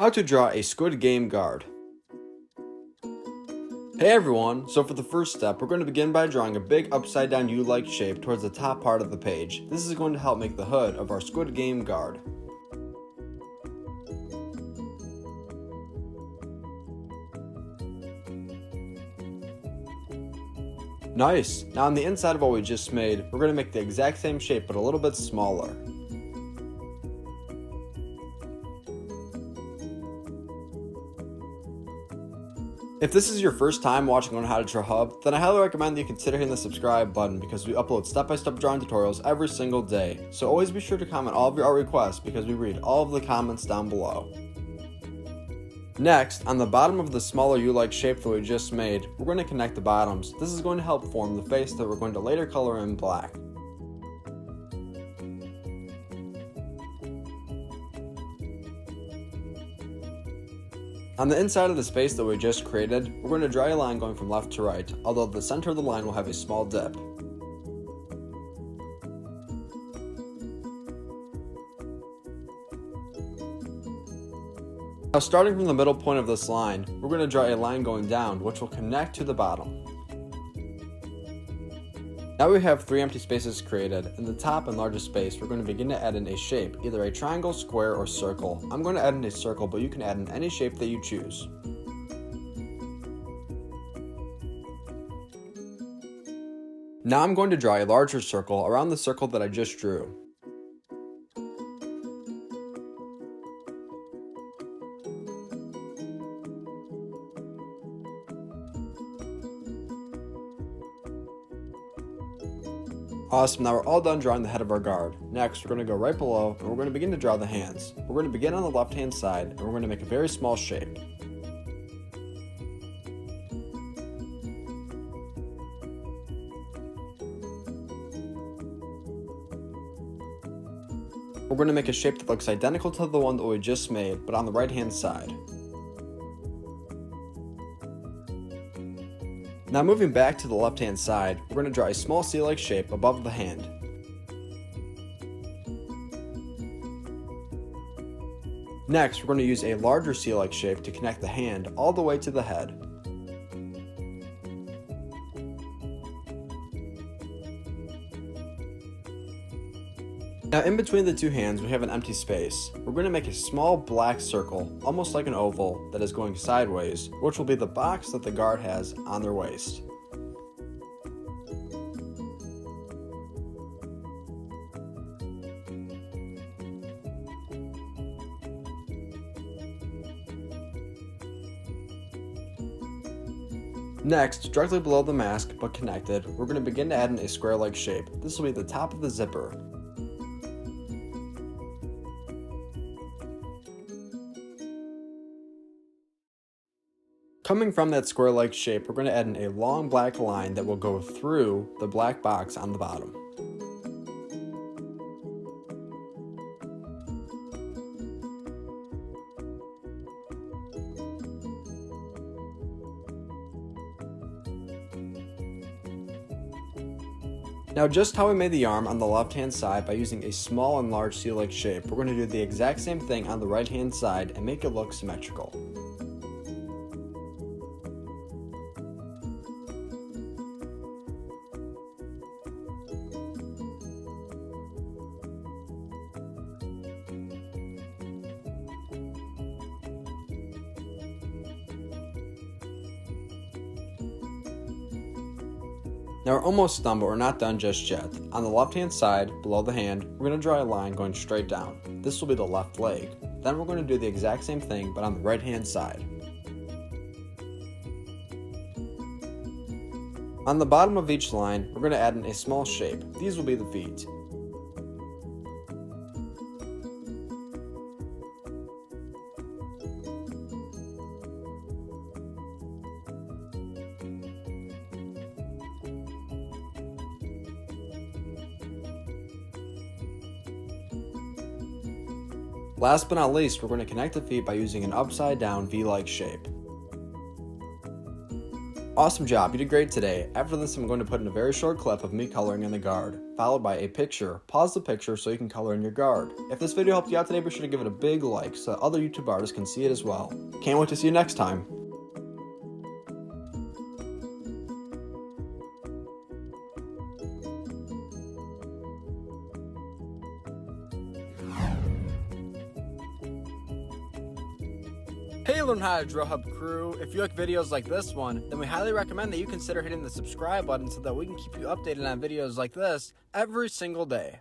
How to draw a Squid Game guard. Hey everyone, so for the first step, we're going to begin by drawing a big upside down U-like shape towards the top part of the page. This is going to help make the hood of our Squid Game guard. Nice! Now on the inside of what we just made, we're going to make the exact same shape but a little bit smaller. If this is your first time watching on How to Draw Hub, then I highly recommend that you consider hitting the subscribe button because we upload step-by-step drawing tutorials every single day. So always be sure to comment all of your art requests because we read all of the comments down below. Next, on the bottom of the smaller U-like shape that we just made, we're going to connect the bottoms. This is going to help form the face that we're going to later color in black. On the inside of the space that we just created, we're going to draw a line going from left to right, although the center of the line will have a small dip. Now starting from the middle point of this line, we're going to draw a line going down, which will connect to the bottom. Now we have 3 empty spaces created. In the top and largest space, we're going to begin to add in a shape, either a triangle, square, or circle. I'm going to add in a circle, but you can add in any shape that you choose. Now I'm going to draw a larger circle around the circle that I just drew. Awesome, now we're all done drawing the head of our guard. Next, we're going to go right below and we're going to begin to draw the hands. We're going to begin on the left hand side and we're going to make a very small shape. We're going to make a shape that looks identical to the one that we just made, but on the right hand side. Now moving back to the left hand side, we're going to draw a small C-like shape above the hand. Next, we're going to use a larger C-like shape to connect the hand all the way to the head. Now in between the two hands we have an empty space. We're going to make a small black circle, almost like an oval, that is going sideways, which will be the box that the guard has on their waist. Next, directly below the mask, but connected, we're going to begin to add in a square-like shape. This will be the top of the zipper. Coming from that square-like shape, we're going to add in a long black line that will go through the black box on the bottom. Now just how we made the arm on the left hand side by using a small and large C-like shape, we're going to do the exact same thing on the right hand side and make it look symmetrical. Now we're almost done, but we're not done just yet. On the left hand side, below the hand, we're going to draw a line going straight down. This will be the left leg. Then we're going to do the exact same thing, but on the right hand side. On the bottom of each line, we're going to add in a small shape. These will be the feet. Last but not least, we're going to connect the feet by using an upside down V-like shape. Awesome job, you did great today. After this, I'm going to put in a very short clip of me coloring in the guard, followed by a picture. Pause the picture so you can color in your guard. If this video helped you out today, be sure to give it a big like so that other YouTube artists can see it as well. Can't wait to see you next time. Hey Learn How to Draw Hub crew, if you like videos like this one, then we highly recommend that you consider hitting the subscribe button so that we can keep you updated on videos like this every single day.